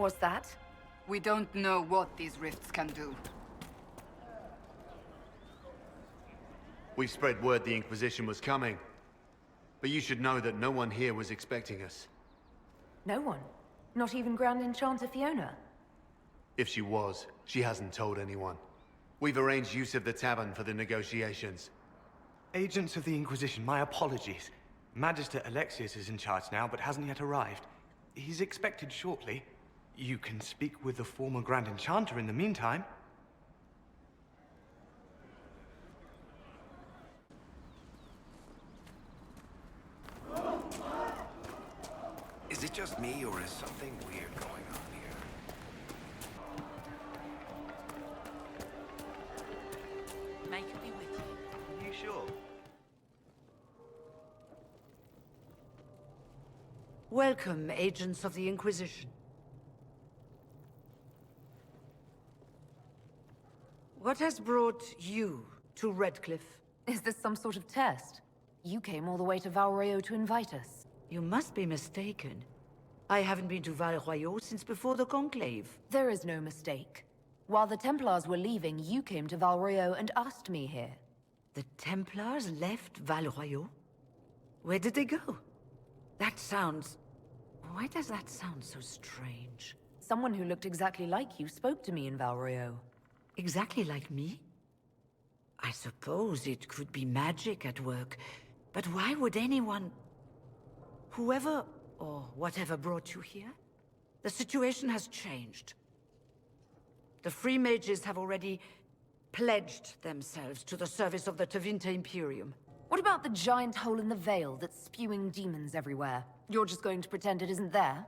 What's that? We don't know what these rifts can do. We spread word the Inquisition was coming. But you should know that no one here was expecting us. No one? Not even Grand Enchanter Fiona? If she was, she hasn't told anyone. We've arranged use of the tavern for the negotiations. Agents of the Inquisition, my apologies. Magister Alexius is in charge now, but hasn't yet arrived. He's expected shortly. You can speak with the former Grand Enchanter in the meantime. Is it just me, or is something weird going on here? Make me with you. You sure? Welcome, agents of the Inquisition. What has brought you to Redcliffe? Is this some sort of test? You came all the way to Val Royeaux to invite us. You must be mistaken. I haven't been to Val Royeaux since before the Conclave. There is no mistake. While the Templars were leaving, you came to Val Royeaux and asked me here. The Templars left Val Royeaux? Where did they go? That sounds... Why does that sound so strange? Someone who looked exactly like you spoke to me in Val Royeaux. Exactly like me? I suppose it could be magic at work, but why would anyone... Whoever or whatever brought you here? The situation has changed. The Free Mages have already pledged themselves to the service of the Tevinter Imperium. What about the giant hole in the veil that's spewing demons everywhere? You're just going to pretend it isn't there?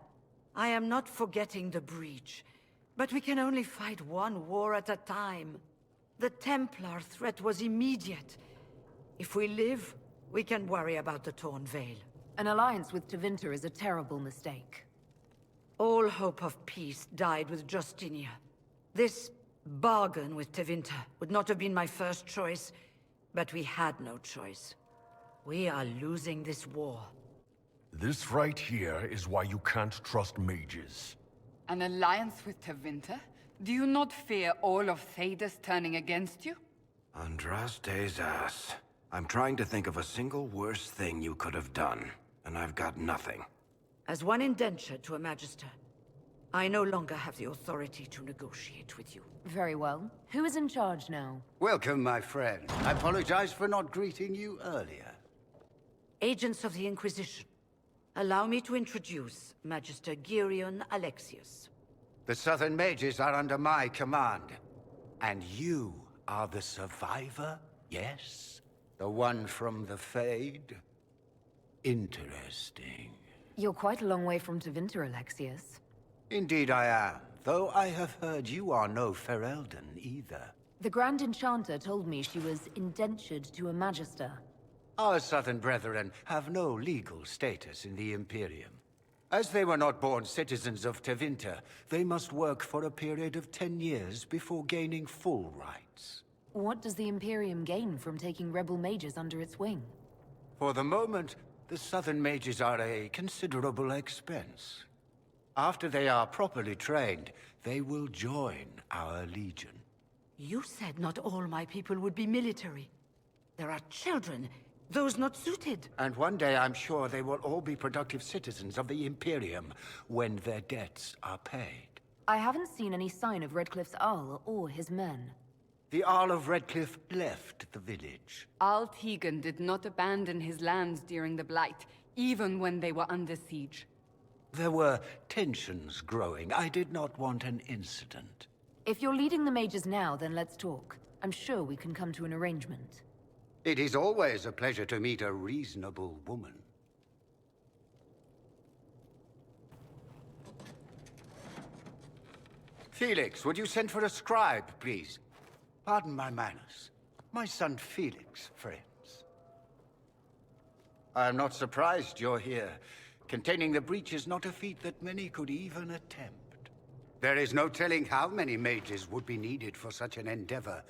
I am not forgetting the breach, but we can only fight one war at a time. The Templar threat was immediate. If we live, we can worry about the Torn Veil. An alliance with Tevinter is a terrible mistake. All hope of peace died with Justinia. This bargain with Tevinter would not have been my first choice, but we had no choice. We are losing this war. This right here is why you can't trust mages. An alliance with Tevinter? Do you not fear all of Thedas turning against you? Andraste's ass. I'm trying to think of a single worse thing you could have done, and I've got nothing. As one indentured to a Magister, I no longer have the authority to negotiate with you. Very well. Who is in charge now? Welcome, my friend. I apologize for not greeting you earlier. Agents of the Inquisition, allow me to introduce Magister Geirion Alexius. The Southern Mages are under my command. And you are the survivor, yes? The one from the Fade? Interesting. You're quite a long way from Tevinter, Alexius. Indeed I am, though I have heard you are no Ferelden either. The Grand Enchanter told me she was indentured to a Magister. Our Southern brethren have no legal status in the Imperium. As they were not born citizens of Tevinter, they must work for a period of 10 years before gaining full rights. What does the Imperium gain from taking rebel mages under its wing? For the moment, the Southern Mages are a considerable expense. After they are properly trained, they will join our Legion. You said not all my people would be military. There are children, those not suited. And one day I'm sure they will all be productive citizens of the Imperium when their debts are paid. I haven't seen any sign of Redcliffe's Arl or his men. The Arl of Redcliffe left the village. Al Tegan did not abandon his lands during the Blight, even when they were under siege. There were tensions growing. I did not want an incident. If you're leading the mages now, then let's talk. I'm sure we can come to an arrangement. It is always a pleasure to meet a reasonable woman. Felix, would you send for a scribe, please? Pardon my manners. My son Felix, friends. I am not surprised you're here. Containing the breach is not a feat that many could even attempt. There is no telling how many mages would be needed for such an endeavor.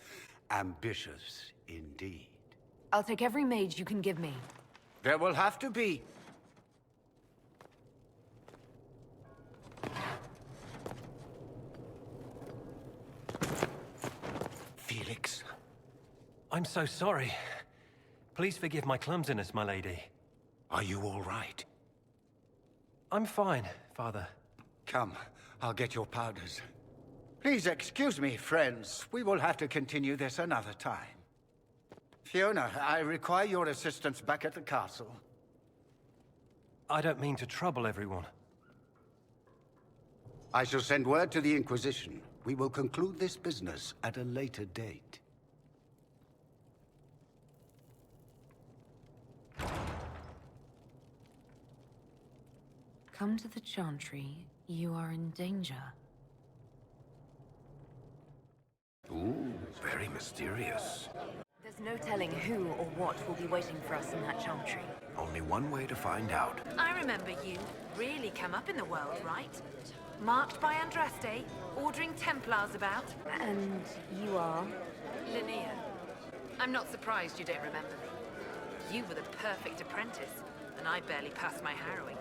Ambitious, indeed. I'll take every mage you can give me. There will have to be. I'm so sorry. Please forgive my clumsiness, my lady. Are you all right? I'm fine, Father. Come, I'll get your powders. Please excuse me, friends. We will have to continue this another time. Fiona, I require your assistance back at the castle. I don't mean to trouble everyone. I shall send word to the Inquisition. We will conclude this business at a later date. Come to the Chantry. You are in danger. Ooh, very mysterious. There's no telling who or what will be waiting for us in that Chantry. Only one way to find out. I remember you. Really come up in the world, right? Marked by Andraste, ordering Templars about. And you are? Linnea. I'm not surprised you don't remember me. You were the perfect apprentice, and I barely passed my harrowing.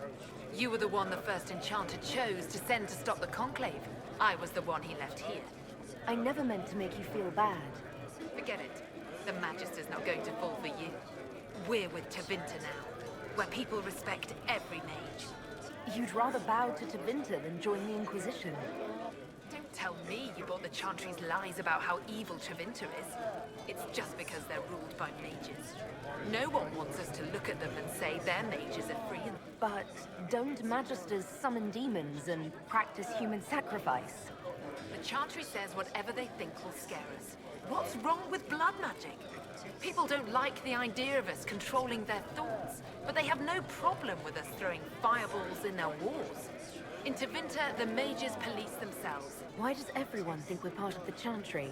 You were the one the first Enchanter chose to send to stop the Conclave. I was the one he left here. I never meant to make you feel bad. Forget it. The Magister's not going to fall for you. We're with Tevinter now, where people respect every mage. You'd rather bow to Tevinter than join the Inquisition. Don't tell me you bought the Chantry's lies about how evil Tevinter is. It's just because they're ruled by mages. No one wants us to look at them and say their mages are free and... But don't Magisters summon demons and practice human sacrifice? The Chantry says whatever they think will scare us. What's wrong with blood magic? People don't like the idea of us controlling their thoughts, but they have no problem with us throwing fireballs in their wars. In Tevinter, the mages police themselves. Why does everyone think we're part of the Chantry?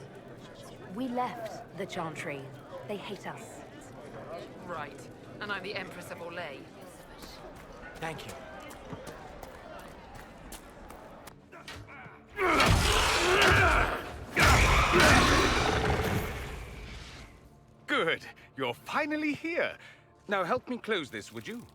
We left the Chantry. They hate us. Right. And I'm the Empress of Orlais. Thank you. Good. You're finally here. Now help me close this, would you?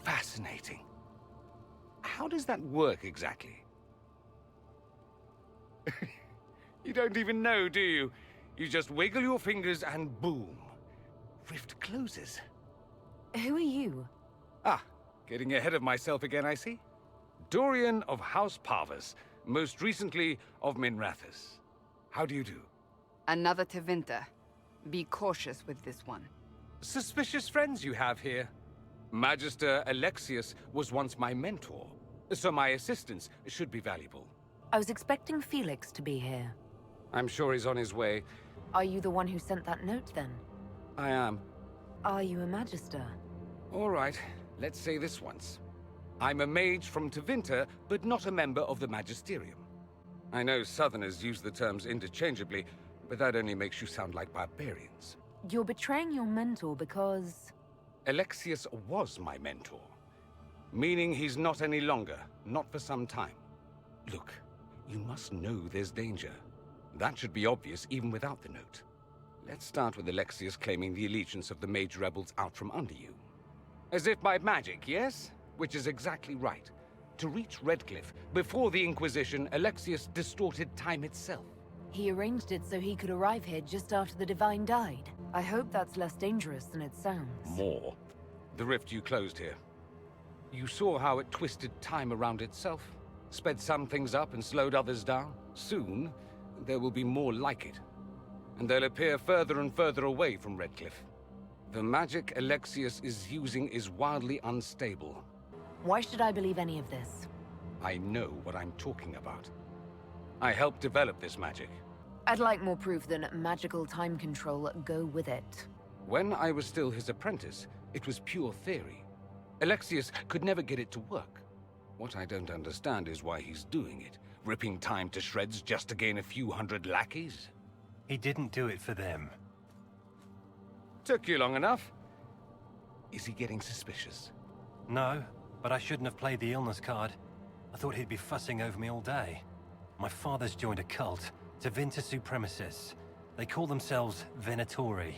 Fascinating. How does that work exactly? You don't even know, do you? You just wiggle your fingers and boom. Rift closes. Who are you? Ah, getting ahead of myself again, I see. Dorian of House Parvus, most recently of Minrathous. How do you do? Another Tevinter. Be cautious with this one. Suspicious friends you have here. Magister Alexius was once my mentor, so my assistance should be valuable. I was expecting Felix to be here. I'm sure he's on his way. Are you the one who sent that note, then? I am. Are you a Magister? All right, let's say this once. I'm a mage from Tevinter, but not a member of the Magisterium. I know Southerners use the terms interchangeably, but that only makes you sound like barbarians. You're betraying your mentor because... Alexius was my mentor. Meaning he's not any longer, not for some time. Look, you must know there's danger. That should be obvious even without the note. Let's start with Alexius claiming the allegiance of the mage rebels out from under you. As if by magic, yes? Which is exactly right. To reach Redcliffe, before the Inquisition, Alexius distorted time itself. He arranged it so he could arrive here just after the Divine died. I hope that's less dangerous than it sounds. More. The rift you closed here. You saw how it twisted time around itself? Sped some things up and slowed others down? Soon, there will be more like it. And they'll appear further and further away from Redcliffe. The magic Alexius is using is wildly unstable. Why should I believe any of this? I know what I'm talking about. I helped develop this magic. I'd like more proof than magical time control go with it. When I was still his apprentice, it was pure theory. Alexius could never get it to work. What I don't understand is why he's doing it, ripping time to shreds just to gain a few hundred lackeys. He didn't do it for them. Took you long enough. Is he getting suspicious? No, but I shouldn't have played the illness card. I thought he'd be fussing over me all day. My father's joined a cult, Tevinter supremacists. They call themselves Venatori.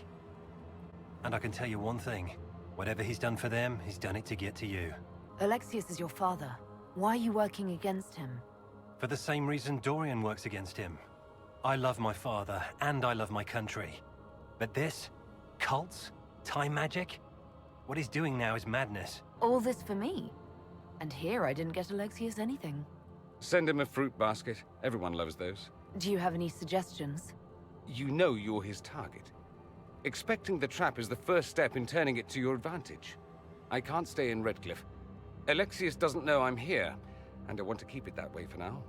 And I can tell you one thing. Whatever he's done for them, he's done it to get to you. Alexius is your father. Why are you working against him? For the same reason Dorian works against him. I love my father, and I love my country. But this? Cults? Time magic? What he's doing now is madness. All this for me? And here I didn't get Alexius anything. Send him a fruit basket. Everyone loves those. Do you have any suggestions? You know you're his target. Expecting the trap is the first step in turning it to your advantage. I can't stay in Redcliffe. Alexius doesn't know I'm here, and I want to keep it that way for now.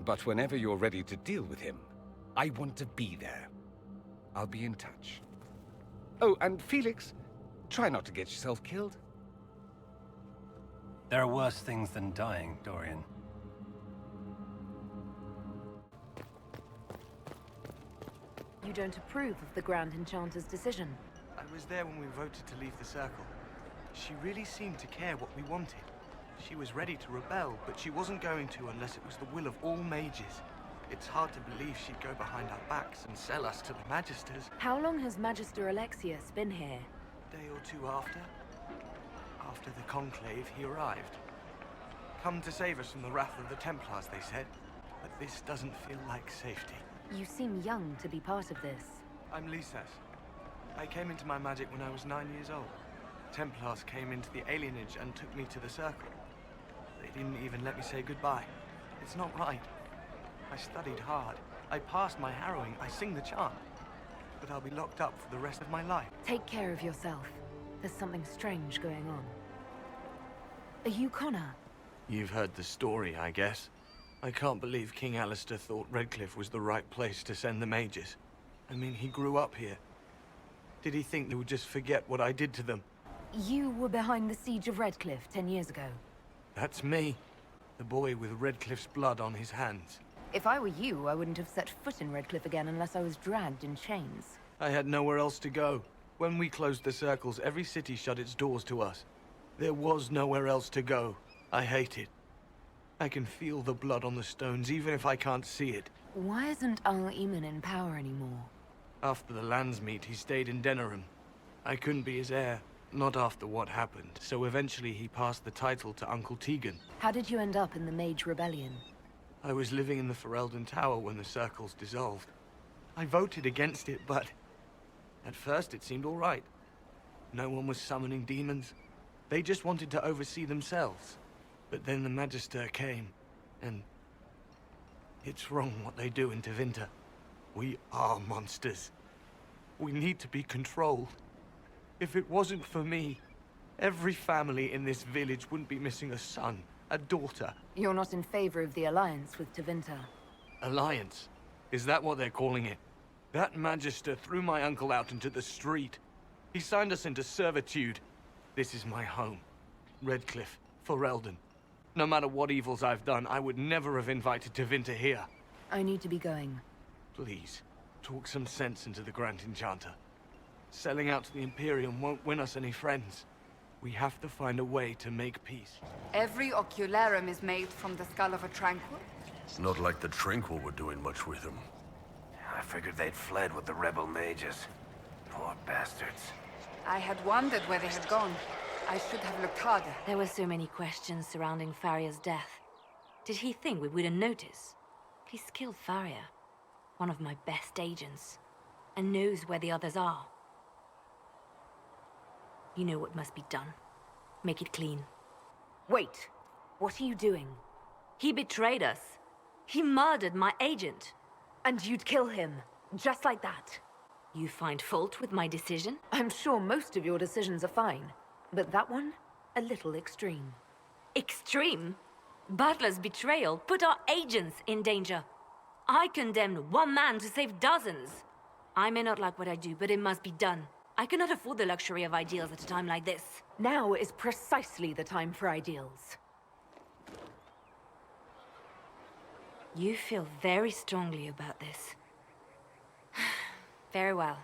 But whenever you're ready to deal with him, I want to be there. I'll be in touch. Oh, and Felix, try not to get yourself killed. There are worse things than dying, Dorian. You don't approve of the Grand Enchanter's decision? I was there when we voted to leave the Circle. She really seemed to care what we wanted. She was ready to rebel, but she wasn't going to unless it was the will of all mages. It's hard to believe she'd go behind our backs and sell us to the Magisters. How long has Magister Alexius been here? A day or two after. After the Conclave, he arrived. Come to save us from the wrath of the Templars, they said. But this doesn't feel like safety. You seem young to be part of this. I'm Lysas. I came into my magic when I was 9 years old. Templars came into the alienage and took me to the Circle. They didn't even let me say goodbye. It's not right. I studied hard. I passed my harrowing. I sing the charm. But I'll be locked up for the rest of my life. Take care of yourself. There's something strange going on. Are you Connor? You've heard the story, I guess. I can't believe King Alistair thought Redcliffe was the right place to send the mages. I mean, he grew up here. Did he think they would just forget what I did to them? You were behind the siege of Redcliffe 10 years ago. That's me. The boy with Redcliffe's blood on his hands. If I were you, I wouldn't have set foot in Redcliffe again unless I was dragged in chains. I had nowhere else to go. When we closed the circles, every city shut its doors to us. There was nowhere else to go. I hate it. I can feel the blood on the stones, even if I can't see it. Why isn't Al-Eamon in power anymore? After the lands meet, he stayed in Denerim. I couldn't be his heir, not after what happened, so eventually he passed the title to Uncle Tegan. How did you end up in the Mage Rebellion? I was living in the Ferelden Tower when the circles dissolved. I voted against it, but at first it seemed all right. No one was summoning demons. They just wanted to oversee themselves. But then the Magister came, and it's wrong what they do in Tevinter. We are monsters. We need to be controlled. If it wasn't for me, every family in this village wouldn't be missing a son, a daughter. You're not in favor of the alliance with Tevinter. Alliance? Is that what they're calling it? That Magister threw my uncle out into the street. He signed us into servitude. This is my home. Redcliffe, Ferelden. No matter what evils I've done, I would never have invited Tevinter here. I need to be going. Please, talk some sense into the Grand Enchanter. Selling out to the Imperium won't win us any friends. We have to find a way to make peace. Every ocularum is made from the skull of a tranquil. It's not like the Tranquil were doing much with him. I figured they'd fled with the rebel mages. Poor bastards. I had wondered where they had gone. I should have looked harder. There were so many questions surrounding Faria's death. Did he think we wouldn't notice? He's killed Faria, one of my best agents, and knows where the others are. You know what must be done. Make it clean. Wait! What are you doing? He betrayed us. He murdered my agent. And you'd kill him, just like that. You find fault with my decision? I'm sure most of your decisions are fine. But that one, a little extreme. Extreme? Butler's betrayal put our agents in danger. I condemned one man to save dozens. I may not like what I do, but it must be done. I cannot afford the luxury of ideals at a time like this. Now is precisely the time for ideals. You feel very strongly about this. Very well.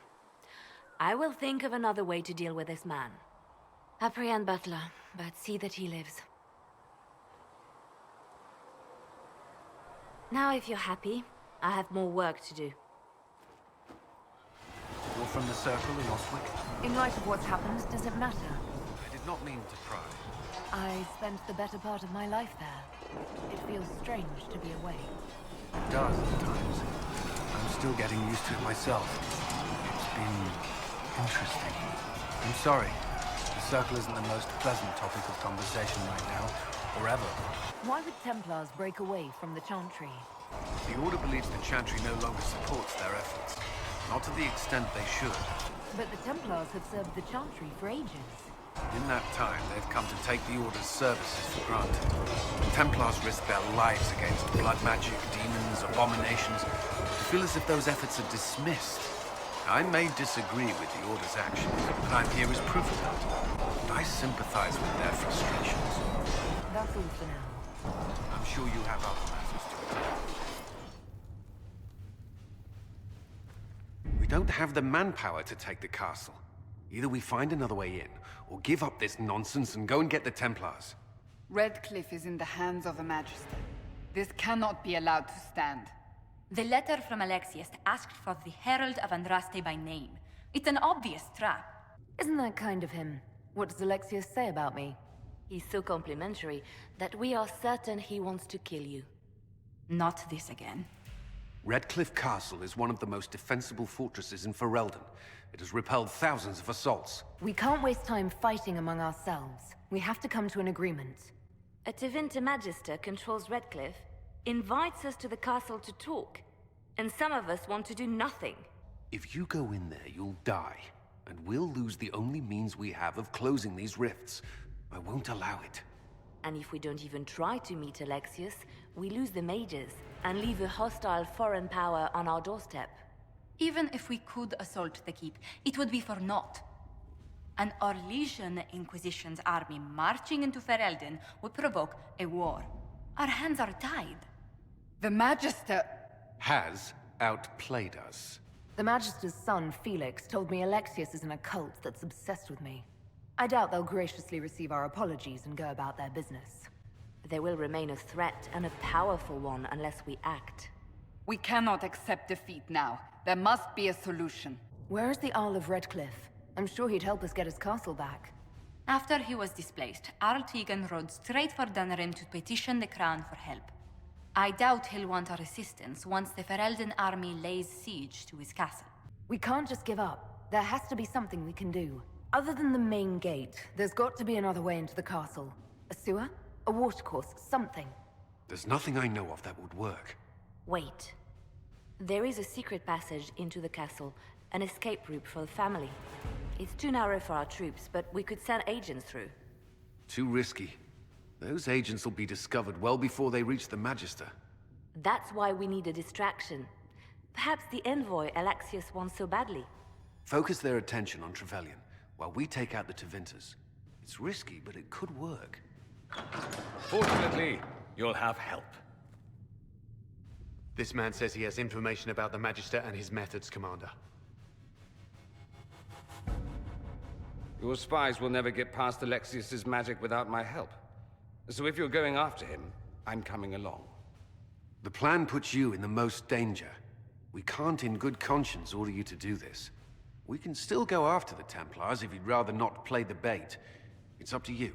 I will think of another way to deal with this man. Apprehend Butler, but see that he lives. Now, if you're happy, I have more work to do. You're from the Circle in Ostwick? In light of what's happened, does it matter? I did not mean to pry. I spent the better part of my life there. It feels strange to be away. It does at times. I'm still getting used to it myself. It's been interesting. I'm sorry. The Circle isn't the most pleasant topic of conversation right now, or ever. Why would Templars break away from the Chantry? The Order believes the Chantry no longer supports their efforts. Not to the extent they should. But the Templars have served the Chantry for ages. In that time, they've come to take the Order's services for granted. The Templars risk their lives against blood magic, demons, abominations, to feel as if those efforts are dismissed. I may disagree with the Order's actions, but I'm here as proof of that. And I sympathize with their frustrations. That's all for now. I'm sure you have other matters to attend. We don't have the manpower to take the castle. Either we find another way in, or give up this nonsense and go and get the Templars. Redcliffe is in the hands of a Magister. This cannot be allowed to stand. The letter from Alexius asked for the Herald of Andraste by name. It's an obvious trap. Isn't that kind of him? What does Alexius say about me? He's so complimentary that we are certain he wants to kill you. Not this again. Redcliffe Castle is one of the most defensible fortresses in Ferelden. It has repelled thousands of assaults. We can't waste time fighting among ourselves. We have to come to an agreement. A Tevinter Magister controls Redcliffe, invites us to the castle to talk, and some of us want to do nothing. If you go in there, you'll die, and we'll lose the only means we have of closing these rifts. I won't allow it. And if we don't even try to meet Alexius, we lose the mages, and leave a hostile foreign power on our doorstep. Even if we could assault the keep, it would be for naught. An Orlesian Inquisition's army marching into Ferelden would provoke a war. Our hands are tied. The Magister has outplayed us. The Magister's son, Felix, told me Alexius is in a cult that's obsessed with me. I doubt they'll graciously receive our apologies and go about their business. They will remain a threat, and a powerful one, unless we act. We cannot accept defeat now. There must be a solution. Where is the Arl of Redcliffe? I'm sure he'd help us get his castle back. After he was displaced, Arl Tegan rode straight for Dunrim to petition the Crown for help. I doubt he'll want our assistance once the Ferelden army lays siege to his castle. We can't just give up. There has to be something we can do. Other than the main gate, there's got to be another way into the castle. A sewer? A watercourse? Something. There's nothing I know of that would work. Wait. There is a secret passage into the castle, an escape route for the family. It's too narrow for our troops, but we could send agents through. Too risky. Those agents will be discovered well before they reach the Magister. That's why we need a distraction. Perhaps the envoy Alexius wants so badly. Focus their attention on Trevelyan, while we take out the Tevinters. It's risky, but it could work. Fortunately, you'll have help. This man says he has information about the Magister and his methods, Commander. Your spies will never get past Alexius's magic without my help. So if you're going after him, I'm coming along. The plan puts you in the most danger. We can't in good conscience order you to do this. We can still go after the Templars if you'd rather not play the bait. It's up to you.